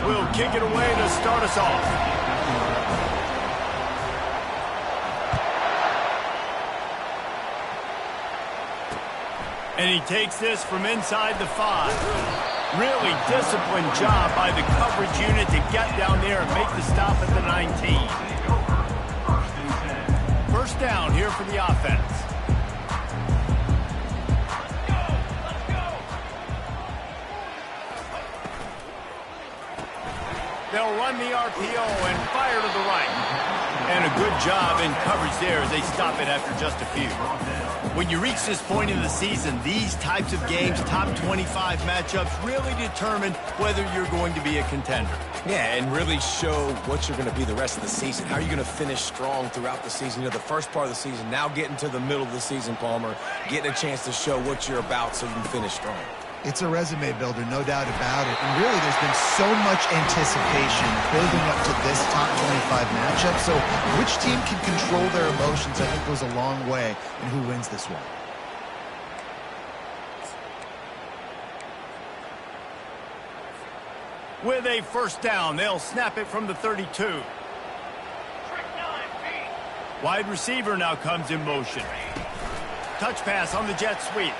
will kick it away to start us off. And he takes this from inside the 5. Really disciplined job by the coverage unit to get down there and make the stop at the 19. First down here for the offense. They'll run the RPO and fire to the right. And a good job in coverage there as they stop it after just a few. When you reach this point in the season, these types of games, top 25 matchups, really determine whether you're going to be a contender. Yeah, and really show what you're going to be the rest of the season. How are you going to finish strong throughout the season? You know, the first part of the season, now getting to the middle of the season, Palmer, getting a chance to show what you're about so you can finish strong. It's a resume builder, no doubt about it. And really, there's been so much anticipation building up to this top 25 matchup. So which team can control their emotions, I think, goes a long way in who wins this one. With a first down, they'll snap it from the 32. Wide receiver now comes in motion. Touch pass on the jet sweep.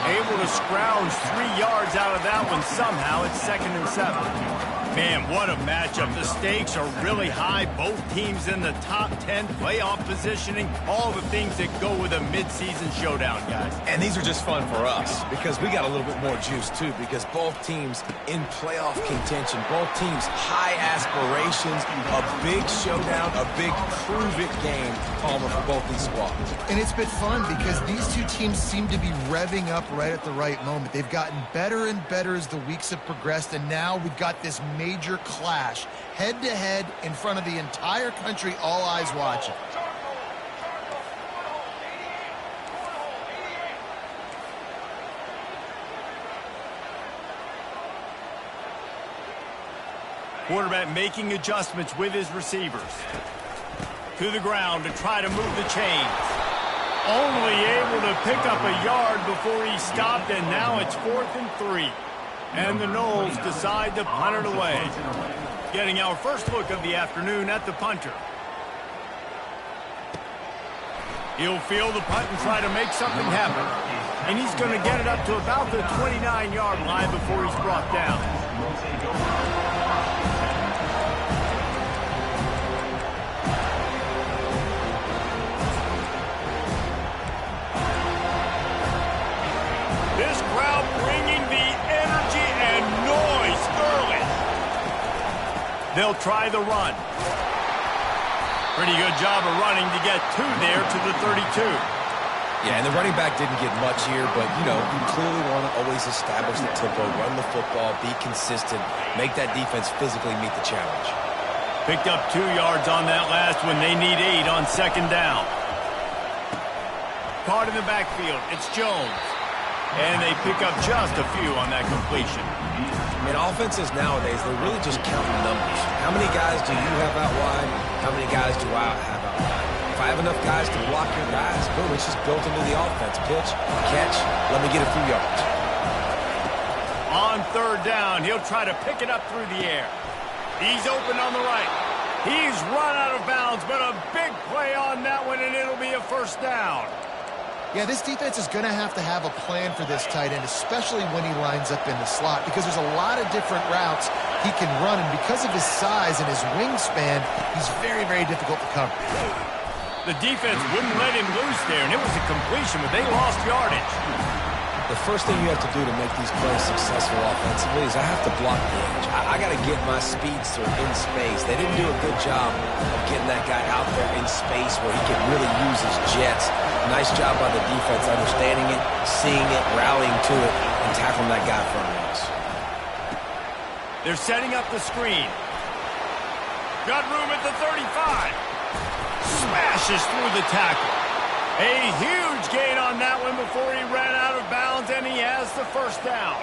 Able to scrounge 3 yards out of that one somehow. It's 2nd and 7. Man, what a matchup. The stakes are really high. Both teams in the top 10, playoff positioning, all the things that go with a midseason showdown, guys. And these are just fun for us because we got a little bit more juice, too, because both teams in playoff contention, both teams high aspirations, a big showdown, a big prove-it game, Palmer, for both these squads. And it's been fun because these two teams seem to be revving up right at the right moment. They've gotten better and better as the weeks have progressed, and now we've got this major clash, head-to-head in front of the entire country, all eyes watching. Quarterback making adjustments with his receivers. To the ground to try to move the chains. Only able to pick up a yard before he stopped, and now it's 4th and 3. And the Noles decide to punt it away. Getting our first look of the afternoon at the punter. He'll field the punt and try to make something happen. And he's going to get it up to about the 29-yard line before he's brought down. This crowd bringing the energy and noise early. They'll try the run. Pretty good job of running to get 2 there to the 32. Yeah, and the running back didn't get much here, but, you know, you clearly want to always establish the tempo, run the football, be consistent, make that defense physically meet the challenge. Picked up 2 yards on that last one. They need 8 on 2nd down. Caught in the backfield. It's Jones. And they pick up just a few on that completion. I mean, offenses nowadays, they're really just counting numbers. How many guys do you have out wide? How many guys do I have out wide? If I have enough guys to block your guys, boom, it's just built into the offense. Pitch, catch, let me get a few yards. On 3rd down, he'll try to pick it up through the air. He's open on the right. He's run out of bounds, but a big play on that one, and it'll be a first down. Yeah, this defense is going to have a plan for this tight end, especially when he lines up in the slot, because there's a lot of different routes he can run, and because of his size and his wingspan, he's very, very difficult to cover. The defense wouldn't let him loose there, and it was a completion, but they lost yardage. The first thing you have to do to make these plays successful offensively is I have to block the edge. I got to get my speedster in space. They didn't do a good job of getting that guy out there in space where he could really use his jets. Nice job by the defense understanding it, seeing it, rallying to it, and tackling that guy in front of us. They're setting up the screen. Got room at the 35. Smashes through the tackle. A huge gain on that one before he ran out of bounds, and he has the first down.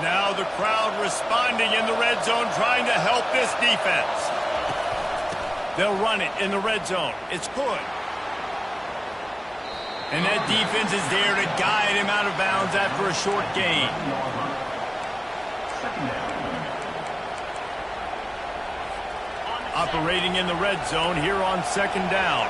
Now the crowd responding in the red zone, trying to help this defense. They'll run it in the red zone. It's good. And that defense is there to guide him out of bounds after a short gain. Operating in the red zone here on second down.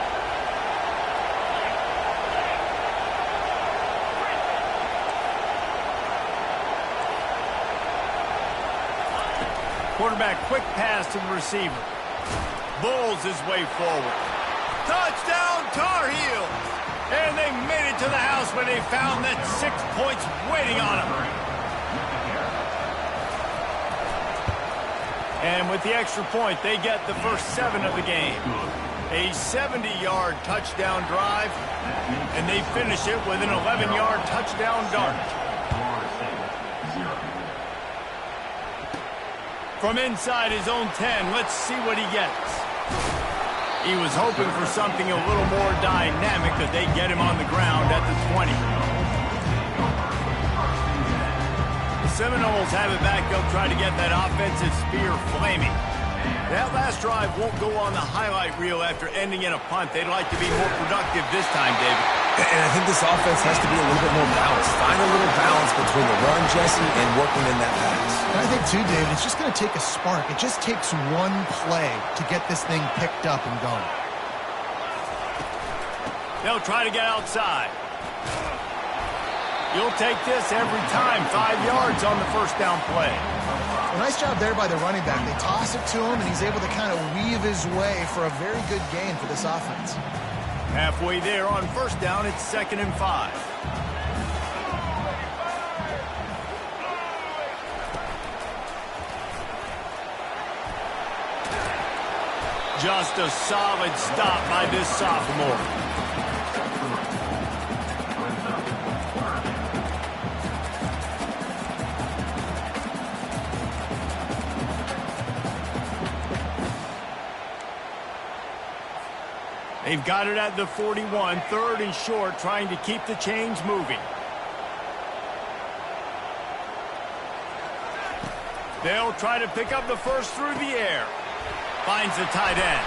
Quarterback quick pass to the receiver. Bulls his way forward. Touchdown Tar Heels! And they made it to the house when they found that 6 points waiting on them. And with the extra point, they get the first 7 of the game. A 70-yard touchdown drive, and they finish it with an 11-yard touchdown dart. From inside his own 10, let's see what he gets. He was hoping for something a little more dynamic, that they get him on the ground at the 20. The Seminoles have it back. They'll try to get that offensive spear flaming. That last drive won't go on the highlight reel after ending in a punt. They'd like to be more productive this time, David. And I think this offense has to be a little bit more balanced. Find a little balance between the run, Jesse, and working in that pass. And I think, too, David, it's just going to take a spark. It just takes one play to get this thing picked up and going. They'll try to get outside. You'll take this every time. 5 yards on the first down play. A nice job there by the running back. They toss it to him, and he's able to kind of weave his way for a very good gain for this offense. Halfway there on first down, it's 2nd and 5. Just a solid stop by this sophomore. They've got it at the 41, 3rd and short, trying to keep the chains moving. They'll try to pick up the first through the air. Finds the tight end.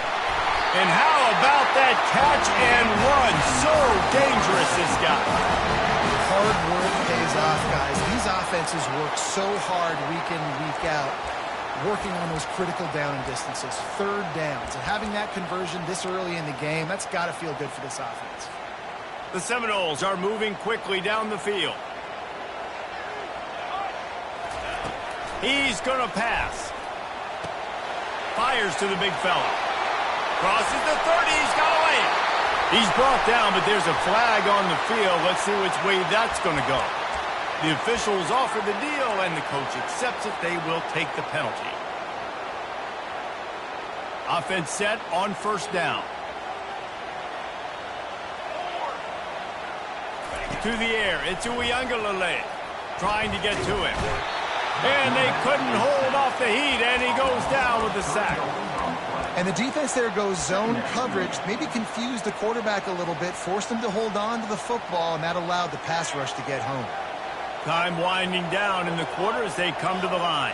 And how about that catch and run? So dangerous, this guy. Hard work pays off, guys. These offenses work so hard week in and week out, working on those critical down and distances, 3rd downs. And having that conversion this early in the game, that's got to feel good for this offense. The Seminoles are moving quickly down the field. He's going to pass. Fires to the big fella. Crosses the 30. He's got away. He's brought down, but there's a flag on the field. Let's see which way that's going to go. The officials offer the deal, and the coach accepts it. They will take the penalty. Offense set on first down. To the air. It's Uiagalelei trying to get to him. And they couldn't hold off the heat, and he goes down with the sack. And the defense there goes zone coverage, maybe confused the quarterback a little bit, forced him to hold on to the football, and that allowed the pass rush to get home. Time winding down in the quarter as they come to the line.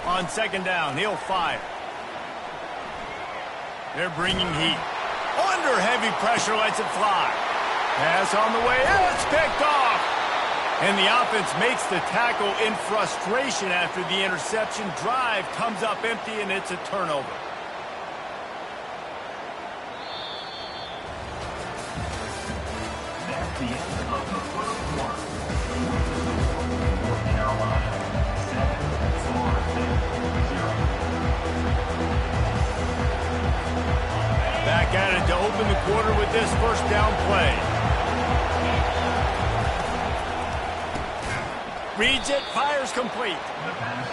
On 2nd down, he'll fire. They're bringing heat. Under heavy pressure, lets it fly. Pass on the way, it's picked off. And the offense makes the tackle in frustration after the interception. Drive comes up empty, and it's a turnover. The end of the first quarter. North Carolina 7, Florida 0. Back at it to open the quarter with this first down play. Reads it, fires complete.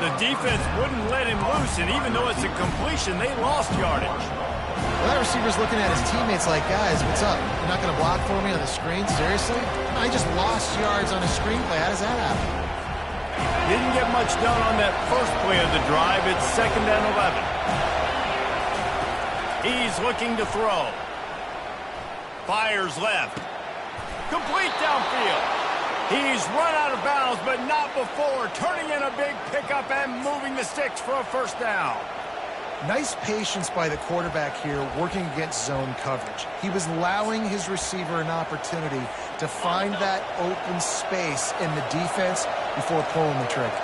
The defense wouldn't let him loose, and even though it's a completion, they lost yardage. Well, that receiver's looking at his teammates like, guys, what's up? You're not going to block for me on the screen? Seriously? I just lost yards on a screenplay. How does that happen? Didn't get much done on that first play of the drive. It's 2nd and 11. He's looking to throw. Fires left. Complete downfield. He's run out of bounds, but not before turning in a big pickup and moving the sticks for a first down. Nice patience by the quarterback here working against zone coverage. He was allowing his receiver an opportunity to find that open space in the defense before pulling the trigger.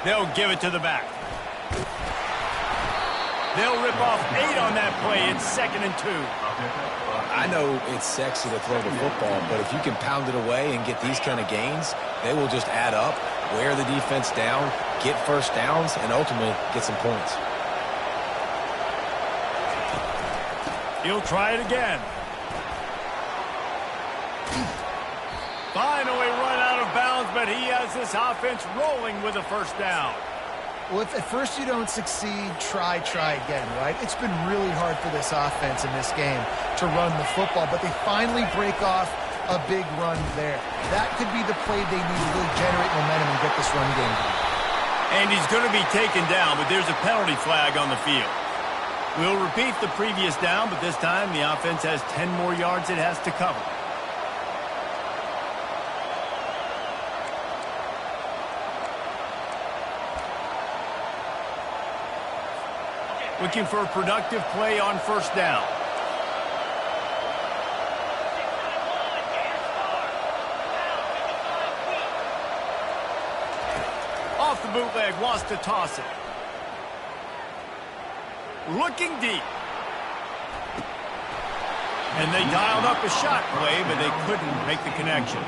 They'll give it to the back. They'll rip off 8 on that play. It's 2nd and 2. I know it's sexy to throw the football, but if you can pound it away and get these kind of gains, they will just add up, wear the defense down, get first downs, and ultimately get some points. He'll try it again. Finally run out of bounds, but he has this offense rolling with a first down. Well, if at first you don't succeed, try again, right? It's been really hard for this offense in this game to run the football, but they finally break off a big run there. That could be the play they need to really generate momentum and get this run game going. And he's going to be taken down, but there's a penalty flag on the field. We'll repeat the previous down, but this time the offense has 10 more yards it has to cover. Looking for a productive play on first down. Off the bootleg, wants to toss it. Looking deep. And they dialed up a shot play, but they couldn't make the connection.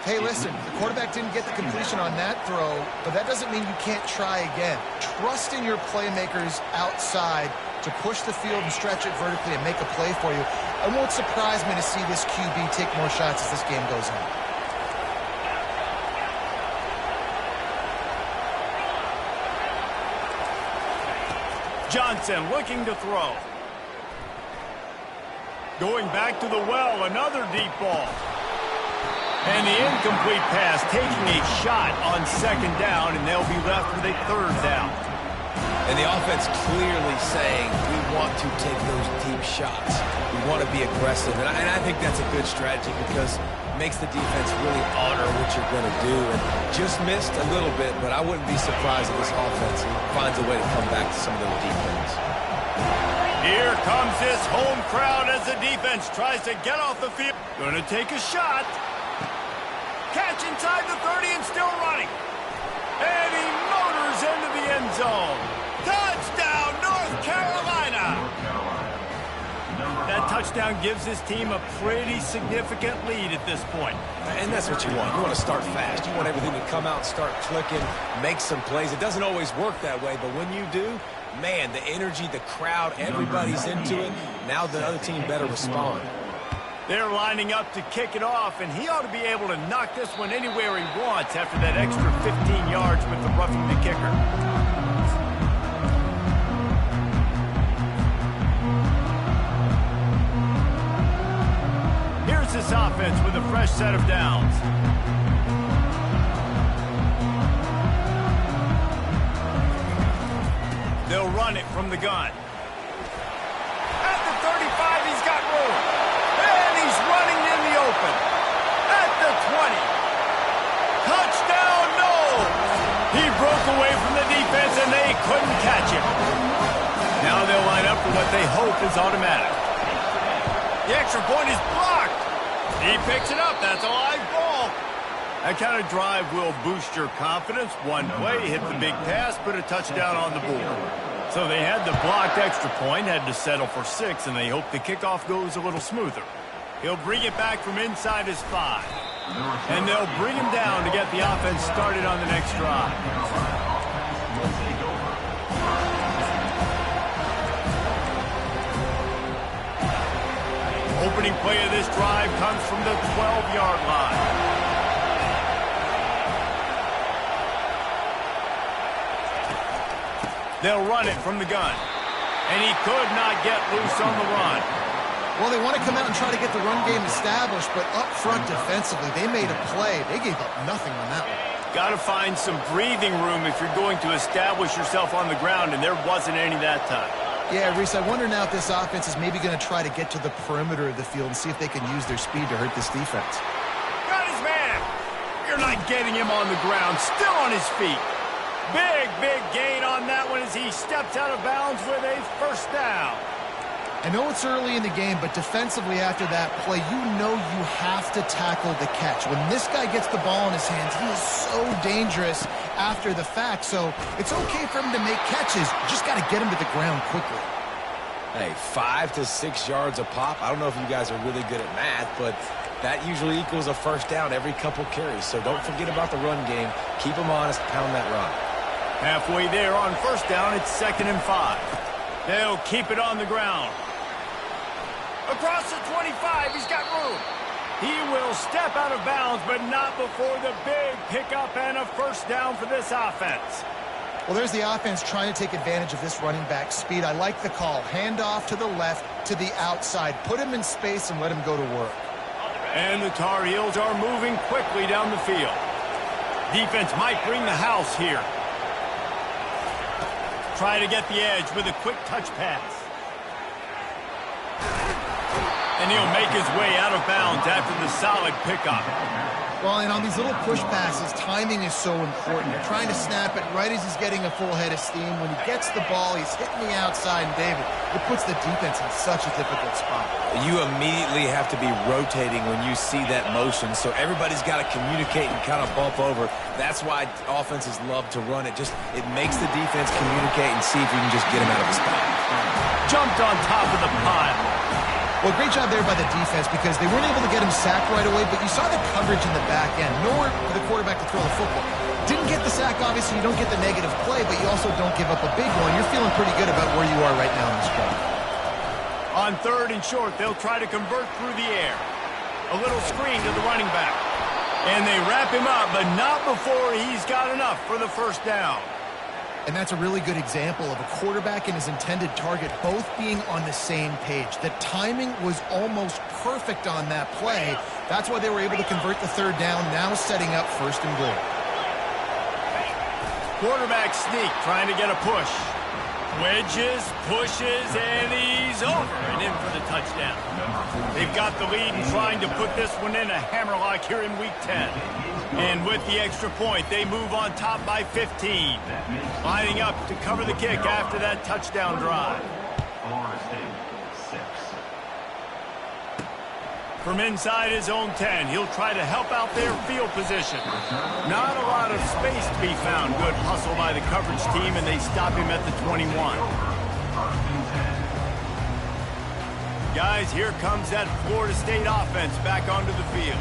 Hey, listen, the quarterback didn't get the completion on that throw, but that doesn't mean you can't try again. Trust in your playmakers outside to push the field and stretch it vertically and make a play for you. It won't surprise me to see this QB take more shots as this game goes on. Johnson looking to throw. Going back to the well, another deep ball. And the incomplete pass, taking a shot on second down, and they'll be left with a third down. And the offense clearly saying, we want to take those deep shots. We want to be aggressive. And I think that's a good strategy because it makes the defense really honor what you're going to do. And just missed a little bit, but I wouldn't be surprised if this offense finds a way to come back to some of those deep ones. Here comes this home crowd as the defense tries to get off the field. Going to take a shot. Catch inside the 30 and still running. And he motors into the end zone. Touchdown, North Carolina. That touchdown gives his team a pretty significant lead at this point. And that's what you want. You want to start fast. You want everything to come out and start clicking, make some plays. It doesn't always work that way, but when you do, man, the energy, the crowd, everybody's into it. Now the other team better respond. They're lining up to kick it off, and he ought to be able to knock this one anywhere he wants after that extra 15 yards with the roughing the kicker. Here's this offense with a fresh set of downs. They'll run it from the gun. At the 35, he's got room. And he's running in the open. At the 20. Touchdown, no! He broke away from the defense, and they couldn't catch him. Now they'll line up for what they hope is automatic. The extra point is blocked. He picks it up. That's a live ball. That kind of drive will boost your confidence. One play, hit the big pass, put a touchdown on the board. So they had the blocked extra point, had to settle for 6, and they hope the kickoff goes a little smoother. He'll bring it back from inside his 5. And they'll bring him down to get the offense started on the next drive. Opening play of this drive comes from the 12-yard line. They'll run it from the gun. And he could not get loose on the run. Well, they want to come out and try to get the run game established, but up front defensively, they made a play. They gave up nothing on that one. Got to find some breathing room if you're going to establish yourself on the ground, and there wasn't any that time. Yeah, Reese, I wonder now if this offense is maybe going to try to get to the perimeter of the field and see if they can use their speed to hurt this defense. Got his man. You're not getting him on the ground, still on his feet. Big gain on that one as he steps out of bounds with a first down. I know it's early in the game, but defensively after that play, you know you have to tackle the catch. When this guy gets the ball in his hands, he is so dangerous after the fact. So it's okay for him to make catches. You just got to get him to the ground quickly. Hey, 5 to 6 yards a pop. I don't know if you guys are really good at math, but that usually equals a first down every couple carries. So don't forget about the run game. Keep them honest, pound that rock. Halfway there on first down, it's 2nd and 5. They'll keep it on the ground. Across the 25, he's got room. He will step out of bounds, but not before the big pickup and a first down for this offense. Well, there's the offense trying to take advantage of this running back speed. I like the call. Hand off to the left, to the outside. Put him in space and let him go to work. And the Tar Heels are moving quickly down the field. Defense might bring the house here. Try to get the edge with a quick touch pass. And he'll make his way out of bounds after the solid pickup. Well, and on these little push passes, timing is so important. You're trying to snap it right as he's getting a full head of steam. When he gets the ball, he's hitting the outside, and David, it puts the defense in such a difficult spot. You immediately have to be rotating when you see that motion, so everybody's got to communicate and kind of bump over. That's why offenses love to run it. It makes the defense communicate and see if you can just get him out of his spot. Jumped on top of the pile. Well, great job there by the defense because they weren't able to get him sacked right away, but you saw the coverage in the back end. Nowhere for the quarterback to throw the football. Didn't get the sack, obviously. You don't get the negative play, but you also don't give up a big one. You're feeling pretty good about where you are right now in this drive. On 3rd and short, they'll try to convert through the air. A little screen to the running back. And they wrap him up, but not before he's got enough for the first down. And that's a really good example of a quarterback and his intended target both being on the same page. The timing was almost perfect on that play. That's why they were able to convert the 3rd down, now setting up 1st and goal. Quarterback sneak, trying to get a push. Wedges, pushes, and he's over and in for the touchdown. They've got the lead and trying to put this one in a hammerlock here in Week 10. And with the extra point, they move on top by 15. Lining up to cover the kick after that touchdown drive. Florida State, 6. From inside his own 10, he'll try to help out their field position. Not a lot of space to be found. Good hustle by the coverage team, and they stop him at the 21. Guys, here comes that Florida State offense back onto the field.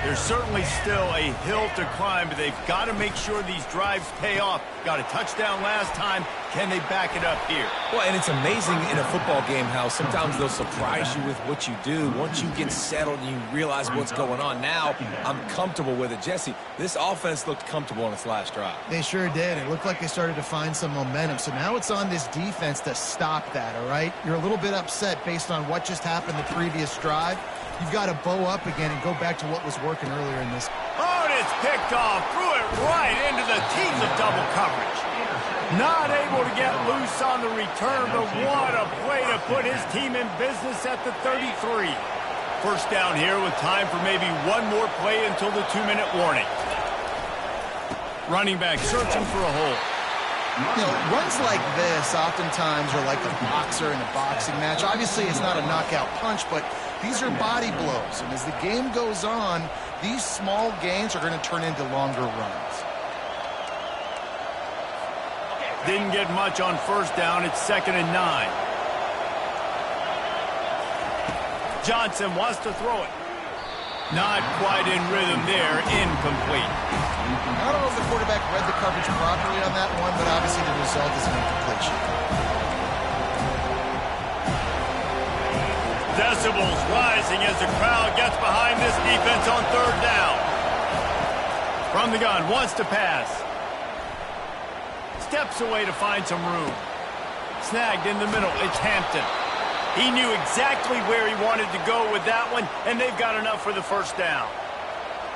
There's certainly still a hill to climb, but they've got to make sure these drives pay off. Got a touchdown last time. Can they back it up here? Well, and it's amazing in a football game how sometimes they'll surprise you with what you do. Once you get settled and you realize what's going on, now I'm comfortable with it. Jesse, this offense looked comfortable on its last drive. They sure did. It looked like they started to find some momentum. So now it's on this defense to stop that, all right? You're a little bit upset based on what just happened the previous drive. You've got to bow up again and go back to what was working earlier in this. Oh, and it's picked off. Threw it right into the teeth of double coverage. Not able to get loose on the return, but what a play to put his team in business at the 33. First down here with time for maybe one more play until the 2-minute warning. Running back searching for a hole. You know, runs like this oftentimes are like a boxer in a boxing match. Obviously, it's not a knockout punch, but these are body blows. And as the game goes on, these small gains are going to turn into longer runs. Didn't get much on first down. It's 2nd and 9. Johnson wants to throw it. Not quite in rhythm there. Incomplete. I don't know if the quarterback read the coverage properly on that one, but obviously the result is an incompletion. Decibels rising as the crowd gets behind this defense on 3rd down. From the gun, wants to pass. Steps away to find some room. Snagged in the middle, it's Hampton. He knew exactly where he wanted to go with that one, and they've got enough for the first down.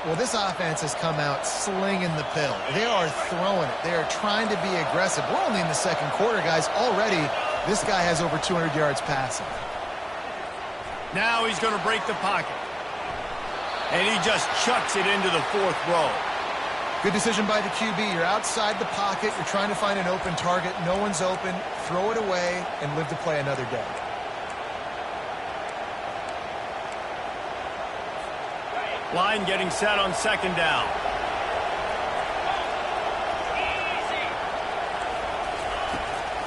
Well, this offense has come out slinging the pill. They are throwing it. They are trying to be aggressive. We're only in the 2nd quarter, guys. Already, this guy has over 200 yards passing. Now he's going to break the pocket. And he just chucks it into the 4th row. Good decision by the QB. You're outside the pocket. You're trying to find an open target. No one's open. Throw it away and live to play another day. Line getting set on 2nd down.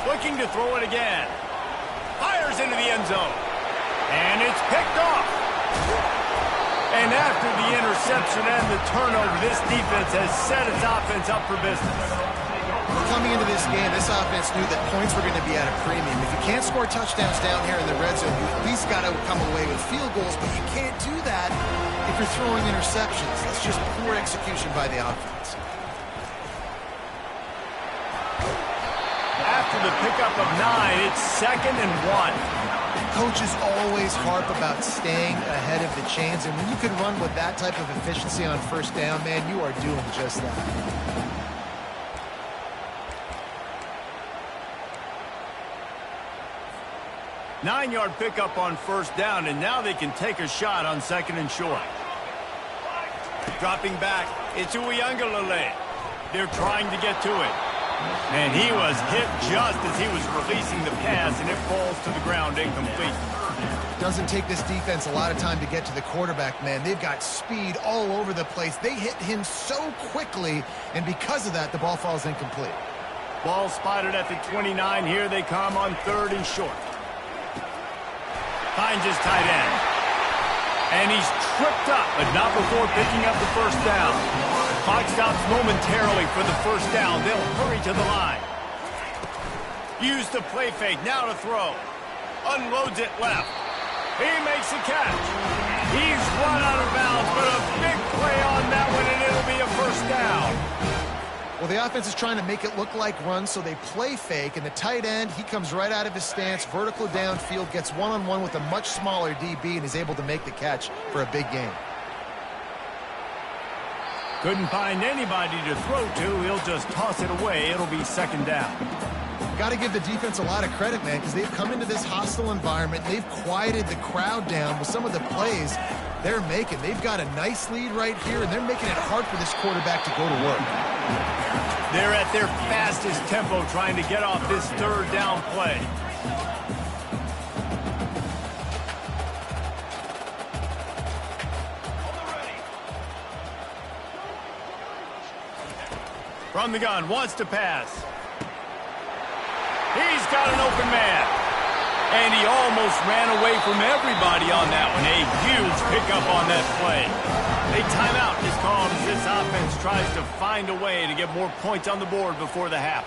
Looking to throw it again. Fires into the end zone. And it's picked off. And after the interception and the turnover, this defense has set its offense up for business. Coming into this game, this offense knew that points were going to be at a premium. If you can't score touchdowns down here in the red zone, you at least got to come away with field goals, but you can't do that if you're throwing interceptions. That's just poor execution by the offense. After the pickup of 9, it's 2nd and 1. Coaches always harp about staying ahead of the chains, and when you can run with that type of efficiency on 1st down, man, you are doing just that. Nine-yard pickup on 1st down, and now they can take a shot on 2nd and short. Dropping back, it's Uiagalelei. They're trying to get to it. And he was hit just as he was releasing the pass, and it falls to the ground incomplete. Doesn't take this defense a lot of time to get to the quarterback, man. They've got speed all over the place. They hit him so quickly, and because of that, the ball falls incomplete. Ball spotted at the 29. Here they come on 3rd and short. Finds his tight end. And he's tripped up, but not before picking up the 1st down. Clock stops momentarily for the 1st down. They'll hurry to the line. Use the play fake, now to throw. Unloads it left. He makes the catch. He's run out of bounds, but a big play on that one, and it'll be a 1st down. Well, the offense is trying to make it look like runs, so they play fake, and the tight end, he comes right out of his stance, vertical downfield, gets one-on-one with a much smaller DB, and is able to make the catch for a big gain. Couldn't find anybody to throw to. He'll just toss it away. It'll be 2nd down. Got to give the defense a lot of credit, man, because they've come into this hostile environment. They've quieted the crowd down with some of the plays they're making. They've got a nice lead right here, and they're making it hard for this quarterback to go to work. They're at their fastest tempo trying to get off this 3rd down play. From the gun, wants to pass. He's got an open man. And he almost ran away from everybody on that one. A huge pickup on that play. A timeout is called as this offense tries to find a way to get more points on the board before the half.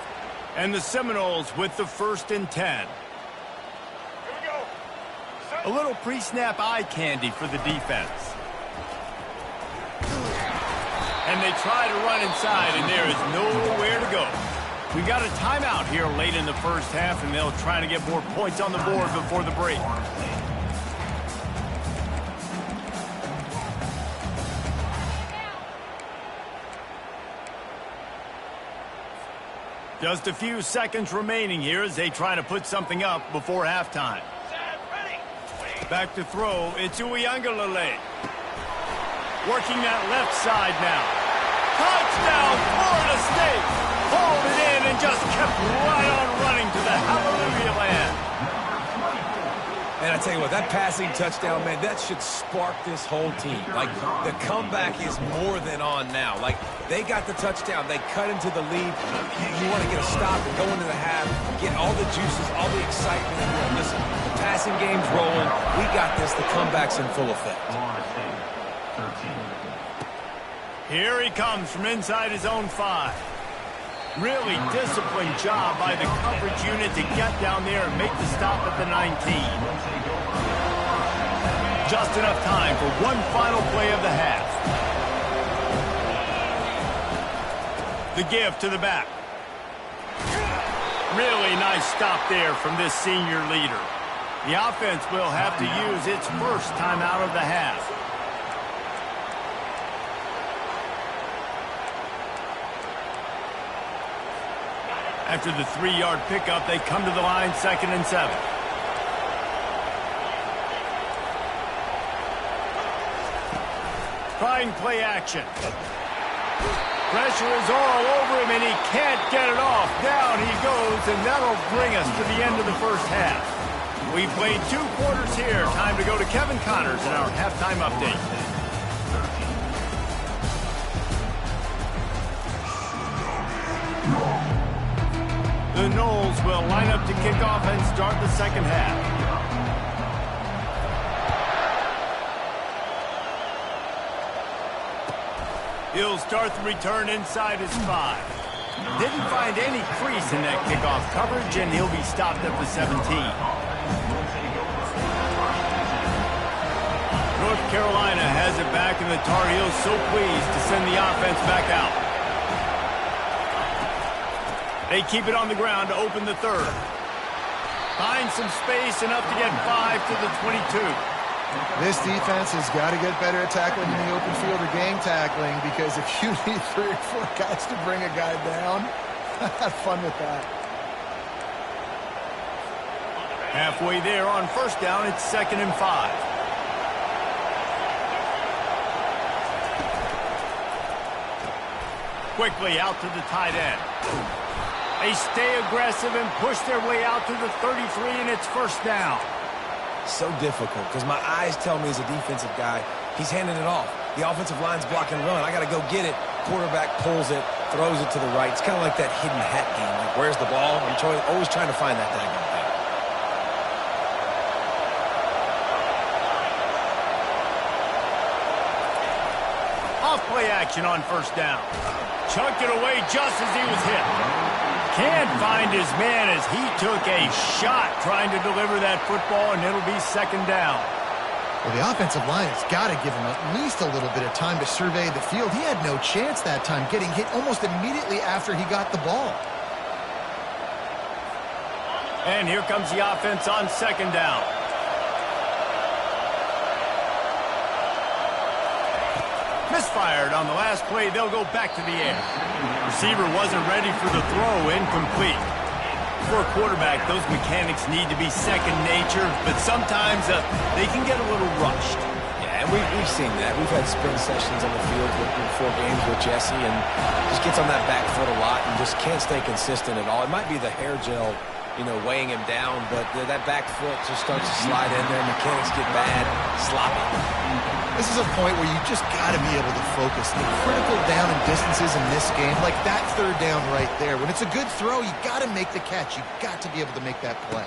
And the Seminoles with the 1st and 10. A little pre-snap eye candy for the defense. And they try to run inside, and there is nowhere to go. We got a timeout here late in the 1st half, and they'll try to get more points on the board before the break. Just a few seconds remaining here as they try to put something up before halftime. Back to throw, it's Uiagalelei. Working that left side now. Touchdown, Florida State! Hauled it in and just kept right on running to the hallelujah land. And I tell you what, that passing touchdown, man, that should spark this whole team. Like, the comeback is more than on now. Like, they got the touchdown. They cut into the lead. You want to get a stop and go into the half, get all the juices, all the excitement in the world. Listen, the passing game's rolling. We got this. The comeback's in full effect. Here he comes from inside his own 5. Really disciplined job by the coverage unit to get down there and make the stop at the 19. Just enough time for one final play of the half. The give to the back. Really nice stop there from this senior leader. The offense will have to use its 1st timeout of the half. After the 3-yard pickup, they come to the line 2nd and 7. Trying play action. Pressure is all over him, and he can't get it off. Down he goes, and that'll bring us to the end of the first half. We played 2 quarters here. Time to go to Kevin Connors in our halftime update. The Noles will line up to kick off and start the second half. He'll start the return inside his 5. Didn't find any crease in that kickoff coverage, and he'll be stopped at the 17. North Carolina has it back, and the Tar Heels so pleased to send the offense back out. They keep it on the ground to open the third. Find some space, enough to get 5 to the 22. This defense has got to get better at tackling in the open field or game tackling, because if you need 3 or 4 guys to bring a guy down, have fun with that. Halfway there on first down, it's 2nd and 5. Quickly out to the tight end. They stay aggressive and push their way out to the 33, and it's first down. So difficult, because my eyes tell me as a defensive guy, he's handing it off. The offensive line's block and run. I got to go get it. Quarterback pulls it, throws it to the right. It's kind of like that hidden hat game. Like, where's the ball? I'm always trying to find that daggone thing. Off play action on first down. Chunked it away just as he was hit. Can't find his man as he took a shot trying to deliver that football, and it'll be 2nd down. Well, the offensive line has got to give him at least a little bit of time to survey the field. He had no chance that time, getting hit almost immediately after he got the ball. And here comes the offense on 2nd down. Misfired on the last play. They'll go back to the air. Receiver wasn't ready for the throw. Incomplete. For a quarterback, those mechanics need to be second nature, but sometimes they can get a little rushed. Yeah, and we've seen that. We've had sprint sessions on the field before games with Jesse, and just gets on that back foot a lot and just can't stay consistent at all. It might be the hair gel, weighing him down, but that back foot just starts to slide in there. Mechanics get bad, sloppy. This is a point where you just got to be able to focus. The critical down and distances in this game, like that 3rd down right there. When it's a good throw, you got to make the catch. You got to be able to make that play.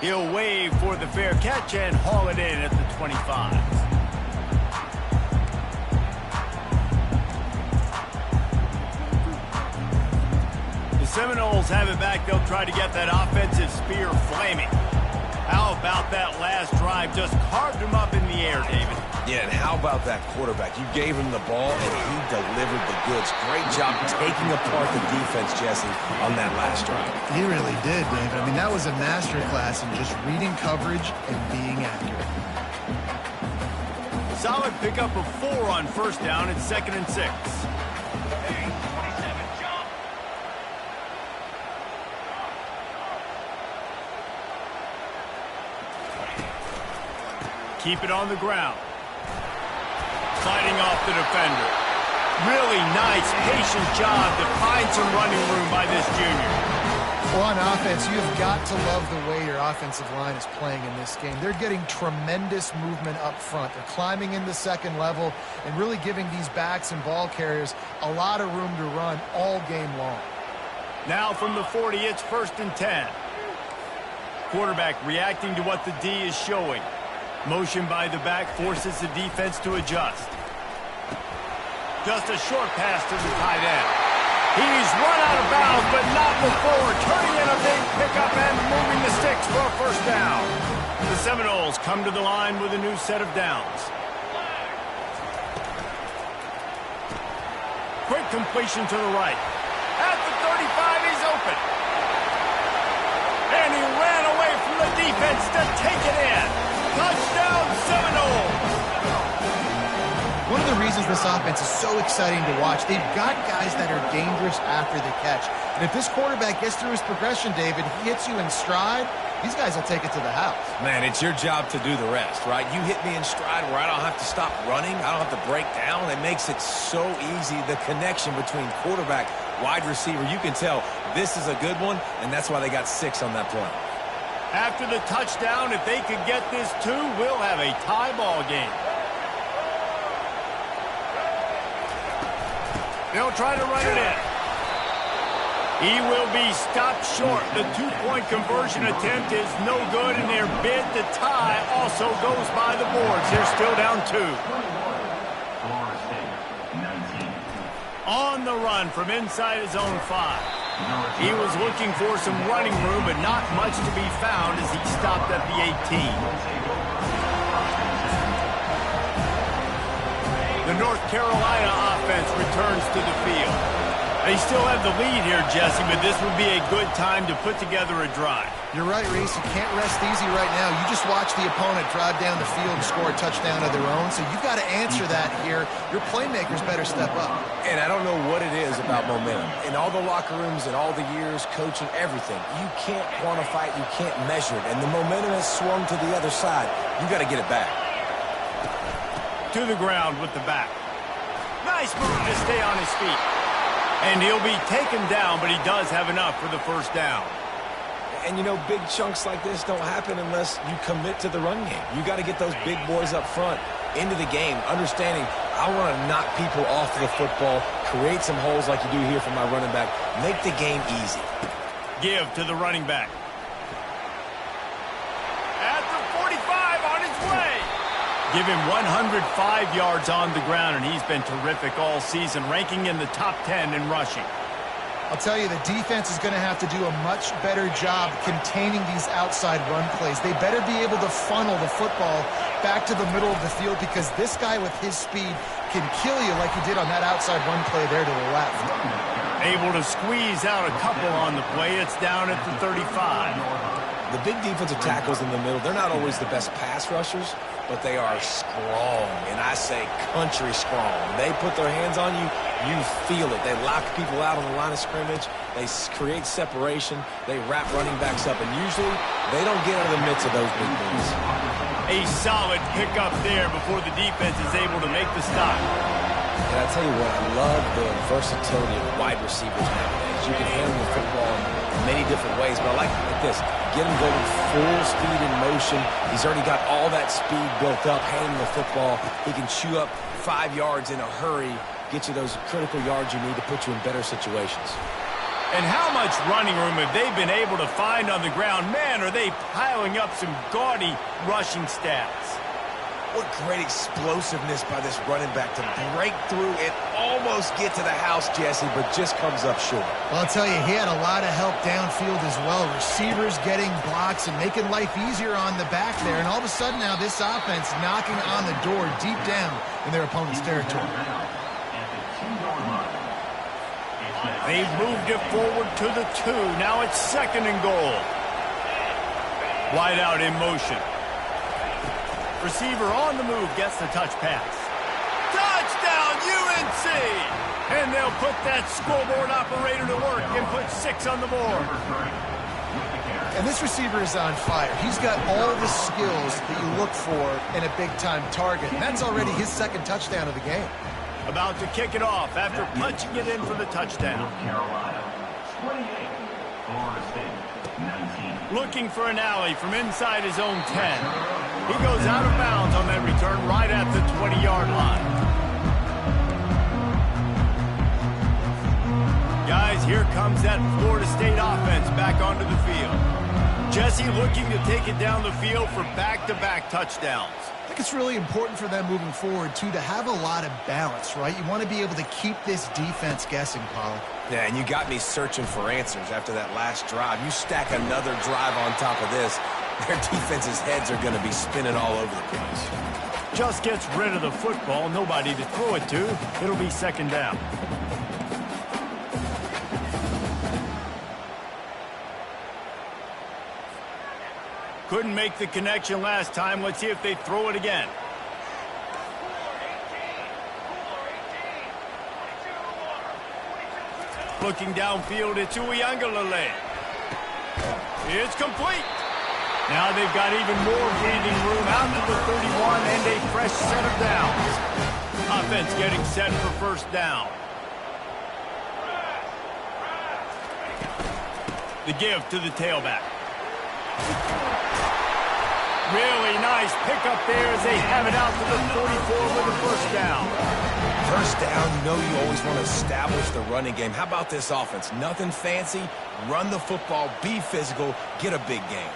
He'll wave for the fair catch and haul it in at the 25. The Seminoles have it back. They'll try to get that offensive spear flaming. How about that last drive? Just carved him up in the air, David. Yeah, and how about that quarterback? You gave him the ball, and he delivered the goods. Great job taking apart the defense, Jesse, on that last drive. He really did, David. I mean, that was a masterclass in just reading coverage and being accurate. Solid pickup of 4 on first down. It's 2nd and 6. Keep it on the ground. Fighting off the defender. Really nice, patient job to find some running room by this junior. Well, on offense, you've got to love the way your offensive line is playing in this game. They're getting tremendous movement up front. They're climbing into 2nd level and really giving these backs and ball carriers a lot of room to run all game long. Now from the 40, it's 1st and 10. Quarterback reacting to what the D is showing. Motion by the back forces the defense to adjust. Just a short pass to the tight end. He's run out of bounds, but not before. Turning in a big pickup and moving the sticks for a first down. The Seminoles come to the line with a new set of downs. Quick completion to the right. At the 35, he's open. And he ran away from the defense to take it in. Touchdown, Seminoles! One of the reasons this offense is so exciting to watch, they've got guys that are dangerous after the catch. And if this quarterback gets through his progression, David, he hits you in stride, these guys will take it to the house. Man, it's your job to do the rest, right? You hit me in stride where I don't have to stop running. I don't have to break down. It makes it so easy. The connection between quarterback, wide receiver, you can tell this is a good one, and that's why they got 6 on that play. After the touchdown, if they could get this 2, we'll have a tie ball game. They'll try to run it in. He will be stopped short. The 2-point conversion attempt is no good, and their bid to tie also goes by the boards. They're still down 2. Florida State, 19. On the run from inside his own 5. He was looking for some running room, but not much to be found as he stopped at the 18. The North Carolina offense returns to the field. They still have the lead here, Jesse, but this would be a good time to put together a drive. You're right, Reese. You can't rest easy right now. You just watch the opponent drive down the field and score a touchdown of their own, so you've got to answer that here. Your playmakers better step up. And I don't know what it is about momentum. In all the locker rooms and all the years, coaching, everything, you can't quantify it, you can't measure it. And the momentum has swung to the other side. You got to get it back. To the ground with the back. Nice move to stay on his feet. And he'll be taken down, but he does have enough for the first down. And, you know, big chunks like this don't happen unless you commit to the run game. You got to get those big boys up front into the game, understanding I want to knock people off of the football, create some holes like you do here for my running back, make the game easy. Give to the running back. At the 45 on his way. Give him 105 yards on the ground, and he's been terrific all season, ranking in the top 10 in rushing. I'll tell you, the defense is going to have to do a much better job containing these outside run plays. They better be able to funnel the football back to the middle of the field, because this guy with his speed can kill you like he did on that outside run play there to the left. Able to squeeze out a couple on the play. It's down at the 35. The big defensive tackles in the middle, they're not always the best pass rushers, but they are strong, and I say country strong. When they put their hands on you, you feel it. They lock people out on the line of scrimmage. They create separation. They wrap running backs up, and usually they don't get out of the midst of those big boys. A solid pickup there before the defense is able to make the stop. And I tell you what, I love the versatility of wide receivers nowadays. You can handle the football in many different ways, but I like this. Get him going full speed in motion. He's already got all that speed built up, handling the football. He can chew up 5 yards in a hurry, get you those critical yards you need to put you in better situations. And how much running room have they been able to find on the ground? Man, are they piling up some gaudy rushing stats. What great explosiveness by this running back to break through and almost get to the house, Jesse, but just comes up short. Well, I'll tell you, he had a lot of help downfield as well. Receivers getting blocks and making life easier on the back there. And all of a sudden now this offense knocking on the door deep down in their opponent's territory. They've moved it forward to the 2. Now it's 2nd and goal. Wide out in motion. Receiver on the move gets the touch pass. Touchdown, UNC! And they'll put that scoreboard operator to work and put 6 on the board. And this receiver is on fire. He's got all the skills that you look for in a big-time target. And that's already his 2nd touchdown of the game. About to kick it off after punching it in for the touchdown. Carolina, 28. Florida State, 19. Looking for an alley from inside his own 10. He goes out of bounds on that return right at the 20-yard line. Guys, here comes that Florida State offense back onto the field. Jesse looking to take it down the field for back-to-back touchdowns. I think it's really important for them moving forward, too, to have a lot of balance, right? You want to be able to keep this defense guessing, Pollock. Yeah, and you got me searching for answers after that last drive. You stack another drive on top of this, their defense's heads are going to be spinning all over the place. Just gets rid of the football, nobody to throw it to. It'll be 2nd down. Couldn't make the connection last time. Let's see if they throw it again. Looking downfield, it's Uiagalelei. It's complete. Now they've got even more breathing room out to the 31 and a fresh set of downs. Offense getting set for first down. The give to the tailback. Really nice pickup there as they have it out to the 44 with a first down. First down, you know you always want to establish the running game. How about this offense? Nothing fancy. Run the football, be physical, get a big gain.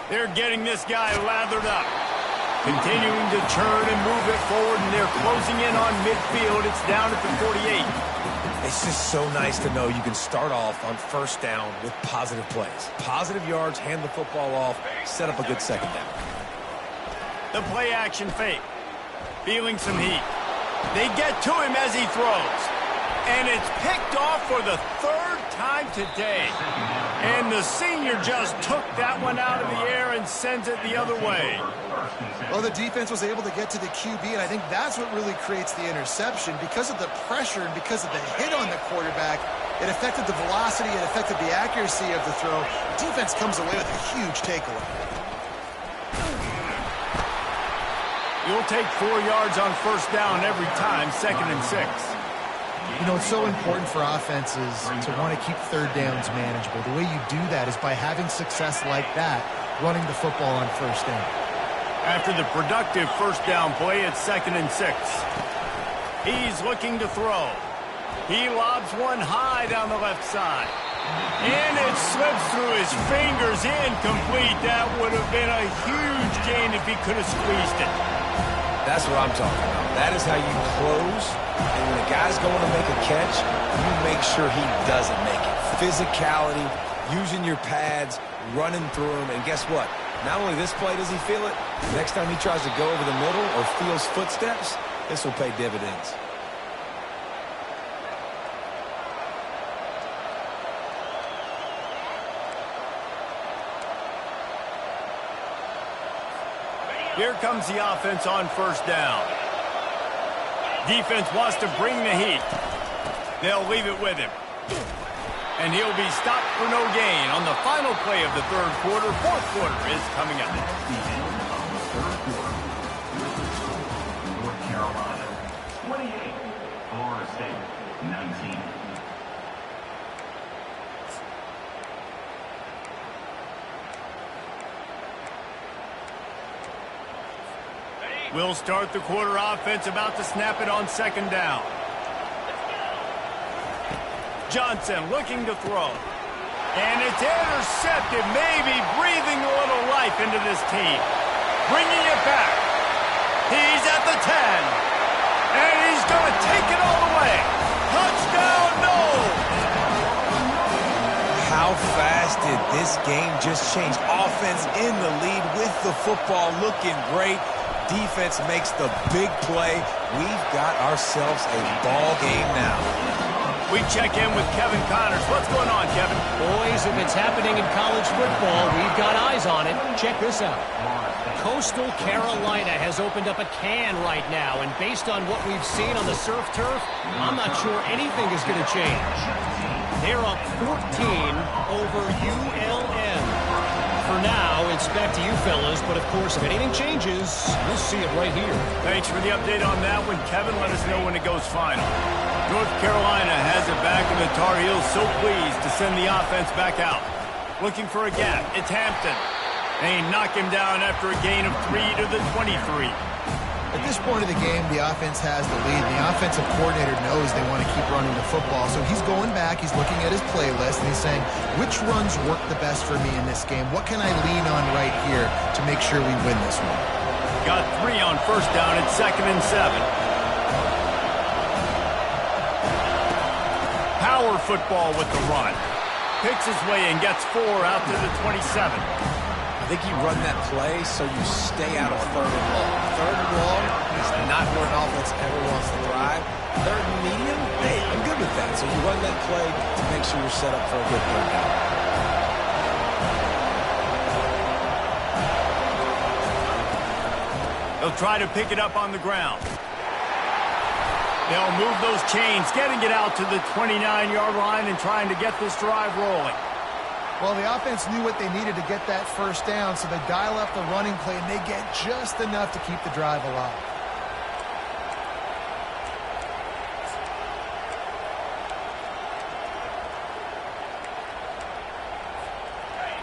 They're getting this guy lathered up. Continuing to churn and move it forward, and they're closing in on midfield. It's down at the 48. It's just so nice to know you can start off on first down with positive plays. Positive yards, hand the football off, set up a good second down. The play action fake. Feeling some heat. They get to him as he throws. And it's picked off for the third time today. And the senior just took that one out of the air and sends it the other way. Well, the defense was able to get to the QB, and I think that's what really creates the interception. Because of the pressure and because of the hit on the quarterback, it affected the velocity, it affected the accuracy of the throw. The defense comes away with a huge takeaway. You'll take 4 yards on first down every time, 2nd and 6. You know, it's so important for offenses to want to keep third downs manageable. The way you do that is by having success like that, running the football on first down. After the productive first down play, it's 2nd and 6. He's looking to throw. He lobs one high down the left side. And it slips through his fingers, incomplete. That would have been a huge gain if he could have squeezed it. That's what I'm talking about. That is how you close. And when a guy's going to make a catch, you make sure he doesn't make it. Physicality, using your pads, running through them. And guess what? Not only this play does he feel it, next time he tries to go over the middle or feels footsteps, this will pay dividends. Here comes the offense on first down. Defense wants to bring the heat. They'll leave it with him. And he'll be stopped for no gain on the final play of the third quarter. Fourth quarter is coming up. North Carolina, 28. Florida State, 19. We'll start the quarter. Offense about to snap it on second down. Johnson looking to throw. And it's intercepted, maybe breathing a little life into this team. Bringing it back. He's at the 10. And he's going to take it all the way. Touchdown, no! How fast did this game just change? Offense in the lead with the football, looking great. Defense makes the big play. We've got ourselves a ball game now. We check in with Kevin Connors. What's going on, Kevin? Boys, if it's happening in college football, we've got eyes on it. Check this out. Coastal Carolina has opened up a can right now, and based on what we've seen on the surf turf, I'm not sure anything is going to change. They're up 14 over ULM. For now, it's back to you fellas, but of course, if anything changes, we'll see it right here. Thanks for the update on that one, Kevin. Let us know when it goes final. North Carolina has it back, and the Tar Heels so pleased to send the offense back out. Looking for a gap. It's Hampton. They knock him down after a gain of 3 to the 23. At this point of the game, the offense has the lead. The offensive coordinator knows they want to keep running the football, so he's going back, he's looking at his playlist, and he's saying, which runs work the best for me in this game? What can I lean on right here to make sure we win this one? Got 3 on first down. It's 2nd and 7. Power football with the run. Picks his way and gets 4 out to the 27. I think you run that play so you stay out of third and long. Third and long is not where an offense ever wants to thrive. Third and medium, hey, I'm good with that. So you run that play to make sure you're set up for a good third down. They'll try to pick it up on the ground. They'll move those chains, getting it out to the 29-yard line and trying to get this drive rolling. Well, the offense knew what they needed to get that first down, so they dial up the running play, and they get just enough to keep the drive alive.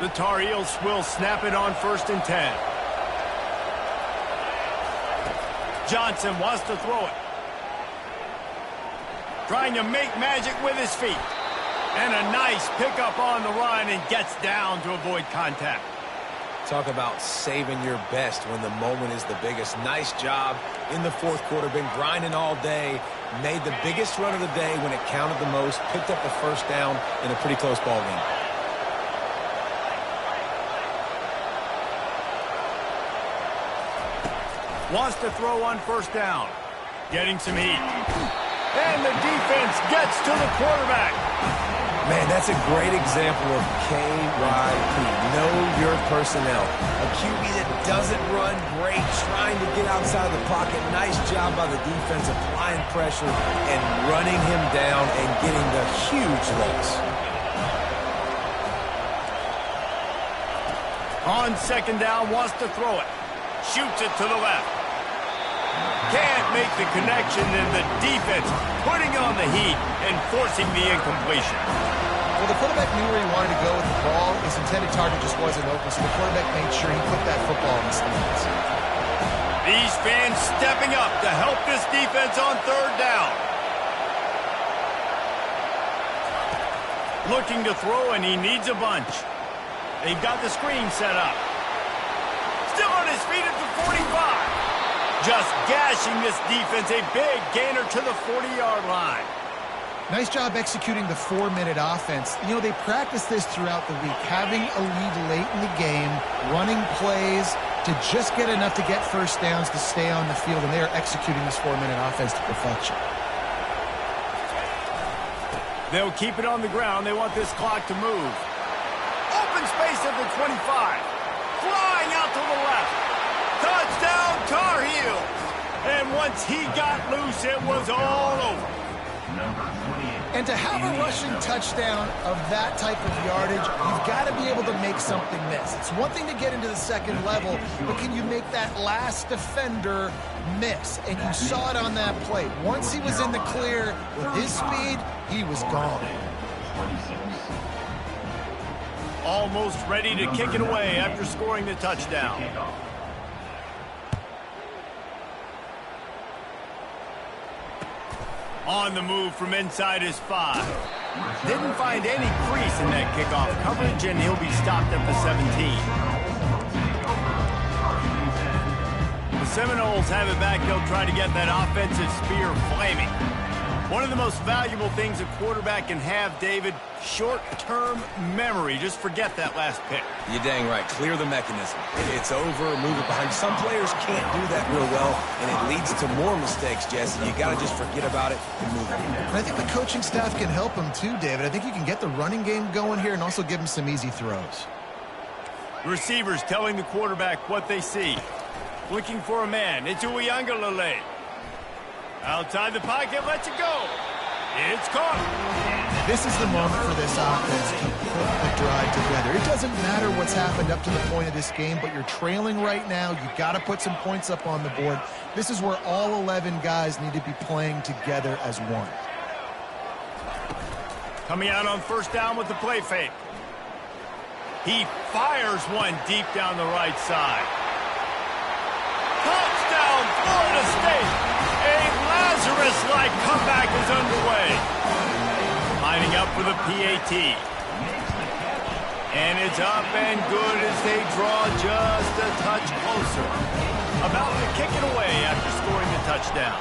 The Tar Heels will snap it on 1st and 10. Johnson wants to throw it. Trying to make magic with his feet. And a nice pickup on the run and gets down to avoid contact. Talk about saving your best when the moment is the biggest. Nice job in the 4th quarter. Been grinding all day. Made the biggest run of the day when it counted the most. Picked up the first down in a pretty close ball game. Wants to throw on 1st down. Getting some heat. And the defense gets to the quarterback. Man, that's a great example of KYP. Know your personnel. A QB that doesn't run great, trying to get outside of the pocket. Nice job by the defense applying pressure and running him down and getting the huge loss. On 2nd down, wants to throw it. Shoots it to the left. Can't make the connection, and the defense putting on the heat and forcing the incompletion. Well, the quarterback knew where he wanted to go with the ball. His intended target just wasn't open, so the quarterback made sure he put that football in the stands. These fans stepping up to help this defense on 3rd down. Looking to throw, and he needs a bunch. They've got the screen set up. Still on his feet at the 45. Just gashing this defense, a big gainer to the 40-yard line. Nice job executing the 4-minute offense. You know, they practice this throughout the week, having a lead late in the game, running plays to just get enough to get first downs to stay on the field, and they are executing this 4-minute offense to perfection. They'll keep it on the ground. They want this clock to move. Open space at the 25. Flying out to the left. Touchdown, Tar Heels! And once he got loose, it was all over. And to have a rushing touchdown of that type of yardage, you've got to be able to make something miss. It's one thing to get into the 2nd level, but can you make that last defender miss? And you saw it on that play. Once he was in the clear with his speed, he was gone. Almost ready to kick it away after scoring the touchdown. On the move from inside his 5. Didn't find any crease in that kickoff coverage, and he'll be stopped at the 17. The Seminoles have it back. They'll try to get that offensive spear flaming. One of the most valuable things a quarterback can have, David, short-term memory. Just forget that last pick. You're dang right. Clear the mechanism. It's over, move it behind. Some players can't do that real well, and it leads to more mistakes, Jesse. You got to just forget about it and move on. And I think the coaching staff can help him too, David. I think you can get the running game going here and also give him some easy throws. Receivers telling the quarterback what they see. Looking for a man. It's Uiagalelei. Outside the pocket, lets it go. It's caught. This is the moment for this offense to put the drive together. It doesn't matter what's happened up to the point of this game, but you're trailing right now. You've got to put some points up on the board. This is where all 11 guys need to be playing together as one. Coming out on 1st down with the play fake. He fires one deep down the right side. Touchdown, Florida State! A Lazarus-like comeback is underway. Lining up for the PAT. And it's up and good as they draw just a touch closer. About to kick it away after scoring the touchdown.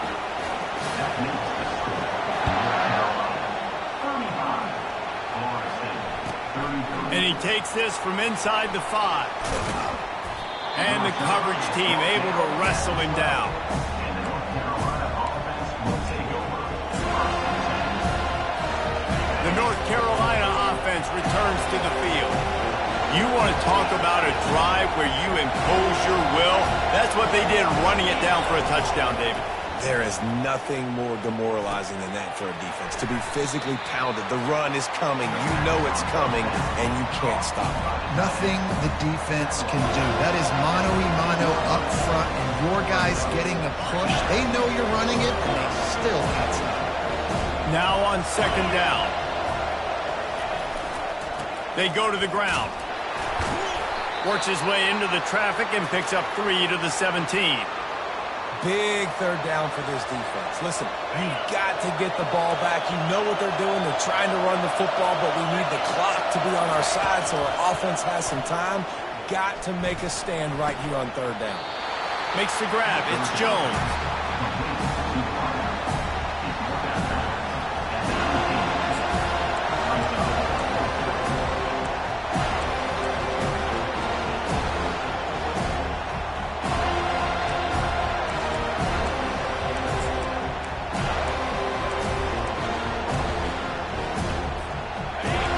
And he takes this from inside the 5. And the coverage team able to wrestle him down. The North Carolina offense returns to the field. You want to talk about a drive where you impose your will? That's what they did running it down for a touchdown, David. There is nothing more demoralizing than that for a defense. To be physically pounded. The run is coming. You know it's coming, and you can't stop it. Nothing the defense can do. That is mano-a-mano up front, and your guys getting a push. They know you're running it, and they still can't stop it. Now on second down. They go to the ground. Works his way into the traffic and picks up 3 to the 17. Big third down for this defense. Listen, you've got to get the ball back. You know what they're doing. They're trying to run the football, but we need the clock to be on our side so our offense has some time. Got to make a stand right here on third down. Makes the grab. It's Jones.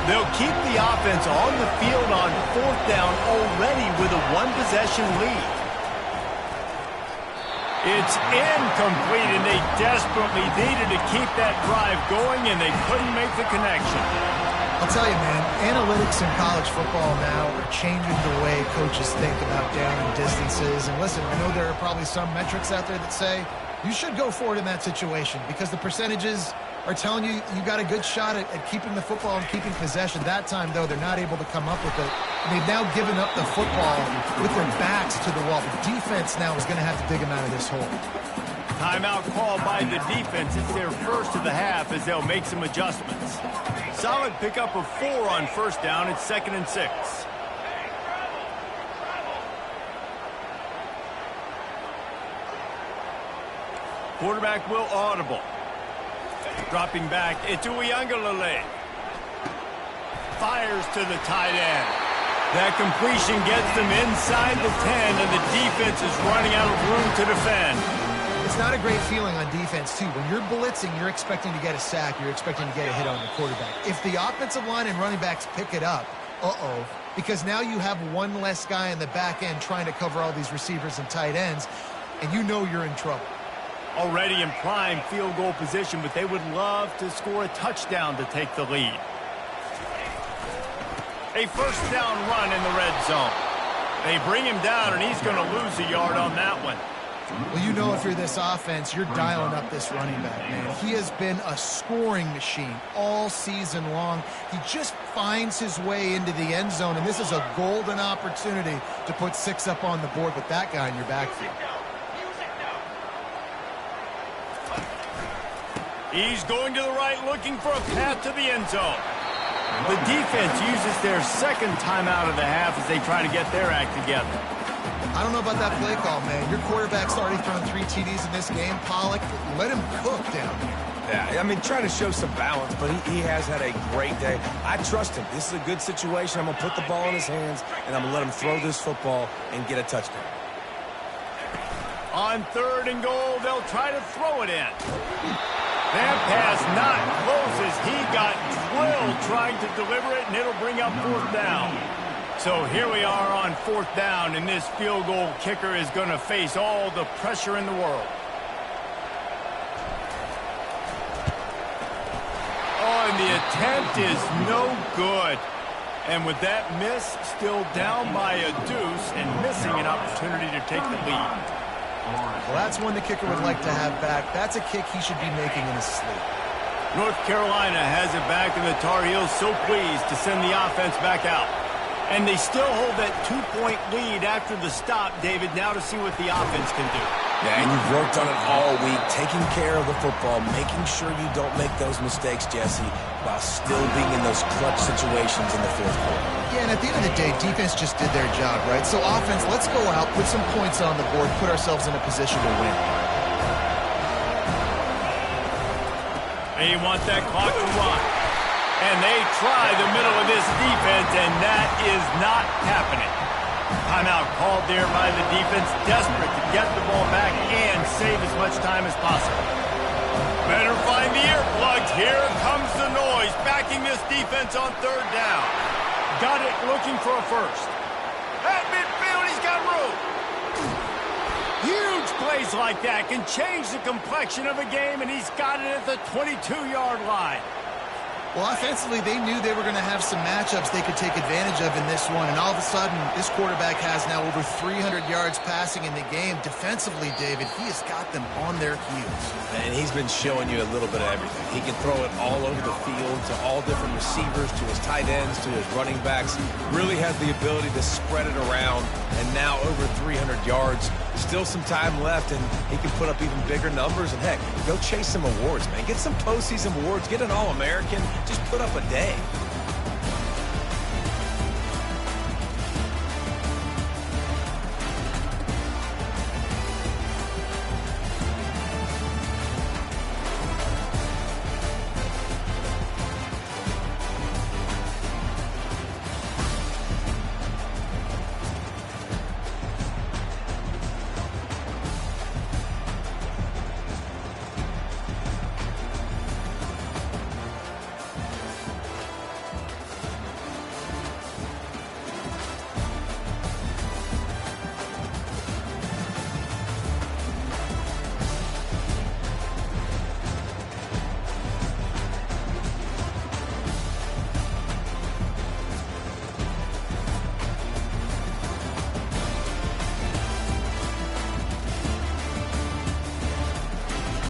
They'll keep the offense on the field on fourth down already with a one-possession lead. It's incomplete, and they desperately needed to keep that drive going, and they couldn't make the connection. I'll tell you, man, analytics in college football now are changing the way coaches think about down and distances. And listen, I know there are probably some metrics out there that say you should go for it in that situation because the percentages are telling you you got a good shot at keeping the football and keeping possession. That time, though, they're not able to come up with it. They've now given up the football with their backs to the wall. The defense now is going to have to dig them out of this hole. Timeout called by the defense. It's their first of the half as they'll make some adjustments. Solid pickup of 4 on first down. It's 2nd and 6. Quarterback will audible. Dropping back, it's Uiagalelei. Fires to the tight end. That completion gets them inside the 10, and the defense is running out of room to defend. It's not a great feeling on defense, too. When you're blitzing, you're expecting to get a sack. You're expecting to get a hit on the quarterback. If the offensive line and running backs pick it up, because now you have one less guy in the back end trying to cover all these receivers and tight ends, and you know you're in trouble. Already in prime field goal position, but they would love to score a touchdown to take the lead. A first down run in the red zone. They bring him down, and he's going to lose a yard on that one. Well, you know if you're this offense, you're dialing up this running back, man. He has been a scoring machine all season long. He just finds his way into the end zone, and this is a golden opportunity to put 6 up on the board with that guy in your backfield. He's going to the right, looking for a path to the end zone. The defense uses their second timeout of the half as they try to get their act together. I don't know about that play call, man. Your quarterback's already thrown 3 TDs in this game. Pollock, let him cook down there. Yeah, I mean, trying to show some balance, but he has had a great day. I trust him. This is a good situation. I'm going to put the ball in his hands, and I'm going to let him throw this football and get a touchdown. On 3rd and goal, they'll try to throw it in. That pass not close as he got drilled trying to deliver it, and it'll bring up 4th down. So here we are on 4th down, and this field goal kicker is going to face all the pressure in the world. Oh, and the attempt is no good. And with that miss, still down by a deuce and missing an opportunity to take the lead. Well, that's one the kicker would like to have back. That's a kick he should be making in his sleep. North Carolina has it back, and the Tar Heels so pleased to send the offense back out. And they still hold that 2-point lead after the stop, David, now to see what the offense can do. Yeah, and you've worked on it all week, taking care of the football, making sure you don't make those mistakes, Jesse, while still being in those clutch situations in the 4th quarter. Yeah, and at the end of the day, defense just did their job, right? So offense, let's go out, put some points on the board, put ourselves in a position to win. They want that clock to run. And they try the middle of this defense, and that is not happening. Timeout called there by the defense, desperate to get the ball back and save as much time as possible. Better find the earplugs. Here comes the noise, backing this defense on 3rd down. Got it, looking for a first. At midfield, he's got room. Huge play plays like that can change the complexion of a game, and he's got it at the 22-yard line. Well, offensively, they knew they were going to have some matchups they could take advantage of in this one, and all of a sudden, this quarterback has now over 300 yards passing in the game. Defensively, David, he has got them on their heels. And he's been showing you a little bit of everything. He can throw it all over the field to all different receivers, to his tight ends, to his running backs. Really has the ability to spread it around, and now over 300 yards. Still some time left, and he can put up even bigger numbers. And, heck, go chase some awards, man. Get some postseason awards. Get an All-American. Just put up a day.